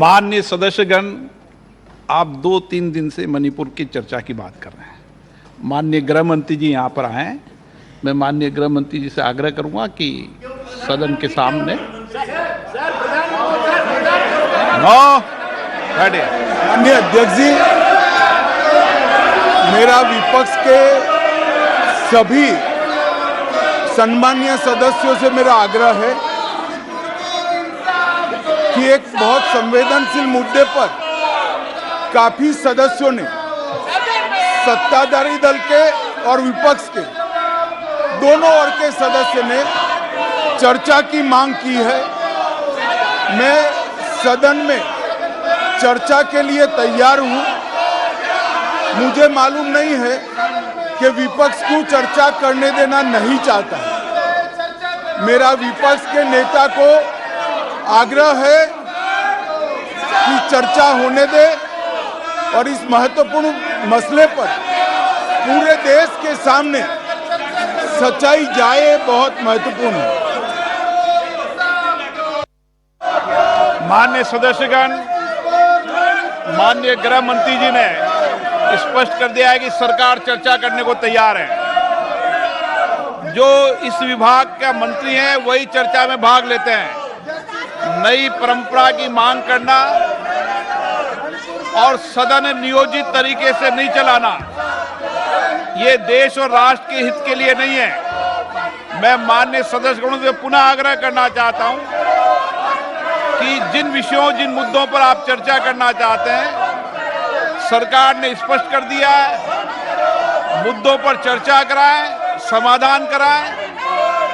माननीय सदस्यगण, आप 2-3 दिन से मणिपुर की चर्चा की बात कर रहे हैं। माननीय गृह मंत्री जी यहाँ पर आए हैं। मैं माननीय गृह मंत्री जी से आग्रह करूंगा कि सदन के सामने माननीय अध्यक्ष जी, मेरा विपक्ष के सभी सम्मानीय सदस्यों से मेरा आग्रह है कि एक बहुत संवेदनशील मुद्दे पर काफी सदस्यों ने, सत्ताधारी दल के और विपक्ष के दोनों ओर के सदस्य ने चर्चा की मांग की है। मैं सदन में चर्चा के लिए तैयार हूं। मुझे मालूम नहीं है कि विपक्ष क्यों चर्चा करने देना नहीं चाहता है। मेरा विपक्ष के नेता को आग्रह है कि चर्चा होने दे और इस महत्वपूर्ण मसले पर पूरे देश के सामने सच्चाई जाए, बहुत महत्वपूर्ण है। माननीय सदस्यगण, माननीय गृह मंत्री जी ने स्पष्ट कर दिया है कि सरकार चर्चा करने को तैयार है। जो इस विभाग का मंत्री हैं वही चर्चा में भाग लेते हैं। नई परंपरा की मांग करना और सदन नियोजित तरीके से नहीं चलाना, ये देश और राष्ट्र के हित के लिए नहीं है। मैं माननीय सदस्यगणों से पुनः आग्रह करना चाहता हूं कि जिन विषयों, जिन मुद्दों पर आप चर्चा करना चाहते हैं, सरकार ने स्पष्ट कर दिया है। मुद्दों पर चर्चा कराएं, समाधान कराएं,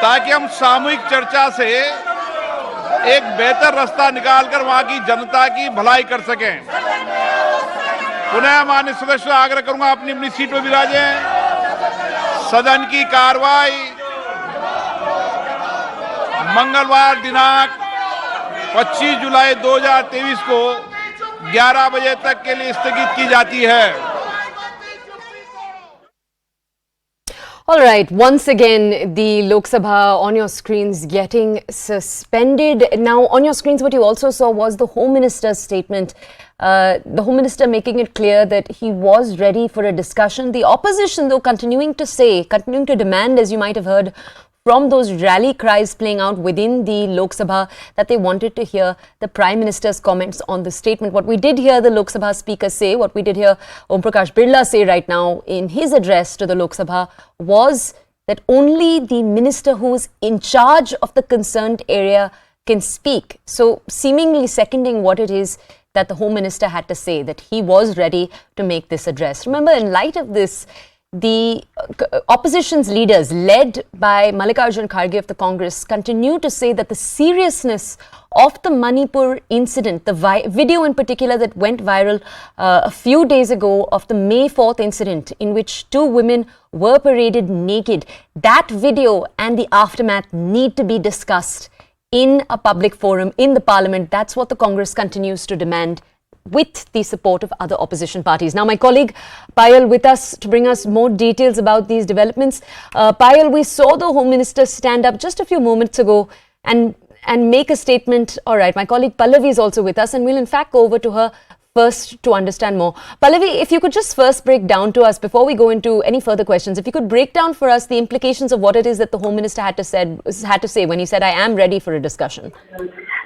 ताकि हम सामूहिक चर्चा से एक बेहतर रास्ता निकालकर वहां की जनता की भलाई कर सकें। पुनः माननीय सदस्य आग्रह करूंगा, अपनी अपनी सीट पर विराजें। सदन की कार्रवाई मंगलवार दिनांक 25 जुलाई 2023 को 11 बजे तक के लिए स्थगित की जाती है। All right, once again, the Lok Sabha on your screens getting suspended. Now, on your screens, what you also saw was the Home Minister's statement. The Home Minister making it clear that he was ready for a discussion. The opposition, though, continuing to demand, as you might have heard from those rally cries playing out within the Lok Sabha, that they wanted to hear the Prime Minister's comments on the statement. What we did hear the Lok Sabha Speaker say, what we did hear Om Prakash Birla say right now in his address to the Lok Sabha was that only the minister who is in charge of the concerned area can speak. So seemingly seconding what it is that the Home Minister had to say, that he was ready to make this address. Remember, in light of this, the opposition's leaders, led by Mallikarjun Kharge of the Congress, continue to say that the seriousness of the Manipur incident, the video in particular that went viral a few days ago of the May 4th incident in which 2 women were paraded naked, that video and the aftermath need to be discussed in a public forum, in the parliament. That's what the Congress continues to demand, with the support of other opposition parties. Now, my colleague Payal with us to bring us more details about these developments. Payal, we saw the Home Minister stand up just a few moments ago and make a statement. All right, my colleague Pallavi is also with us, and we'll in fact go over to her first to understand more. Pallavi, if you could just first break down to us, before we go into any further questions, if you could break down for us the implications of what it is that the Home Minister had to say when he said, I am ready for a discussion.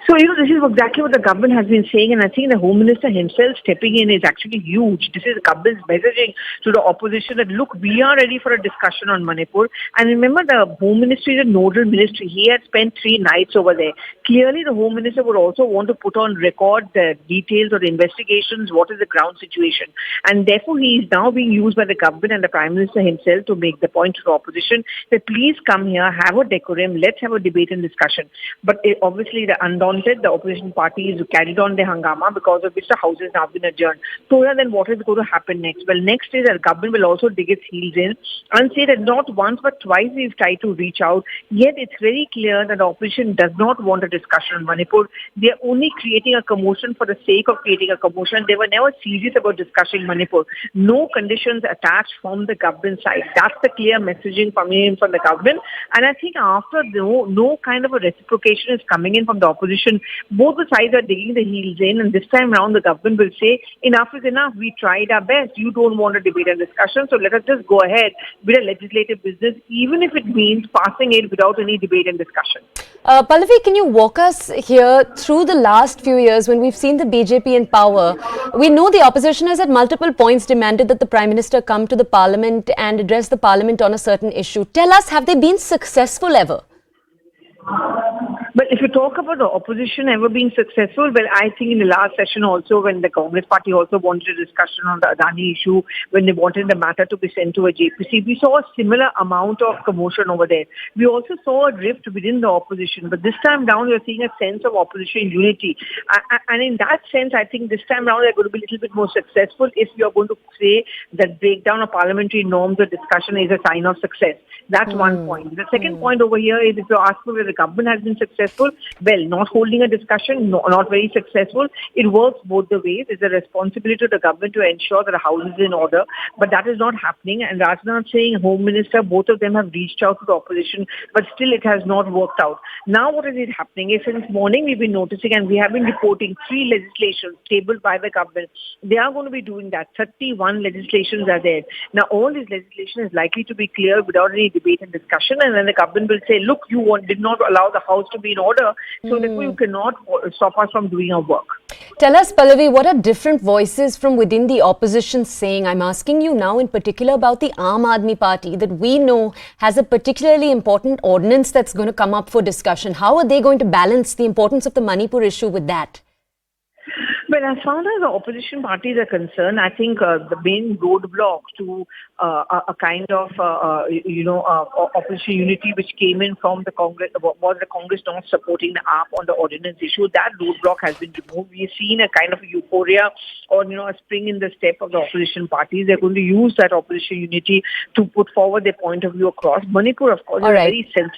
So, this is exactly what the government has been saying, and I think the Home Minister himself stepping in is actually huge. This is the government's messaging to the opposition that, look, we are ready for a discussion on Manipur. And remember, the Home Ministry is a nodal ministry. He had spent 3 nights over there. Clearly, the Home Minister would also want to put on record the details or the investigations, what is the ground situation. And therefore, he is now being used by the government and the Prime Minister himself to make the point to the opposition that please come here, have a decorum, let's have a debate and discussion. But obviously, the opposition parties carried on their hangama, because of which the House has now been adjourned. So then what is going to happen next? Well, next is that the government will also dig its heels in and say that not once but twice we've tried to reach out, yet it's very clear that the opposition does not want a discussion on Manipur. They're only creating a commotion for the sake of creating a commotion. They were never serious about discussing Manipur. No conditions attached from the government side. That's the clear messaging coming in from the government. And I think after no kind of a reciprocation is coming in from the opposition, opposition, both the sides are digging the heels in, and this time around the government will say, enough is enough, we tried our best, you don't want a debate and discussion, so let us just go ahead with a legislative business, even if it means passing it without any debate and discussion. Pallavi, can you walk us here through the last few years when we've seen the BJP in power? We know the opposition has at multiple points demanded that the Prime Minister come to the Parliament and address the Parliament on a certain issue. Tell us, have they been successful ever? But if you talk about the opposition ever being successful, well, I think in the last session also, when the Congress party also wanted a discussion on the Adani issue, when they wanted the matter to be sent to a JPC, we saw a similar amount of commotion over there. We also saw a drift within the opposition, but this time down, we're seeing a sense of opposition unity. And in that sense, I think this time around, they're going to be a little bit more successful if you're going to say that breakdown of parliamentary norms or discussion is a sign of success. That's one point. The second point over here is, if you ask me whether the government has been successful, well, not holding a discussion, not very successful. It works both the ways. It's a responsibility of the government to ensure that the house is in order, but that is not happening. And rather than saying Home Minister, both of them have reached out to the opposition, but still it has not worked out. Now what is it happening is, since morning we've been noticing and we have been reporting 3 legislations tabled by the government. They are going to be doing that. 31 legislations are there. Now all this legislation is likely to be cleared without any debate and discussion, and then the government will say, look, you did not allow the house to be in order, so therefore you cannot stop us from doing our work. Tell us, Pallavi, what are different voices from within the opposition saying? I'm asking you now in particular about the Aam Aadmi Party that we know has a particularly important ordinance that's going to come up for discussion. How are they going to balance the importance of the Manipur issue with that? Well, as far as the opposition parties are concerned, I think the main roadblock to a kind of, opposition unity which came in from the Congress was the Congress not supporting the AAP on the ordinance issue. That roadblock has been removed. We've seen a kind of a euphoria or, a spring in the step of the opposition parties. They're going to use that opposition unity to put forward their point of view across. Manipur, of course, is a very sensitive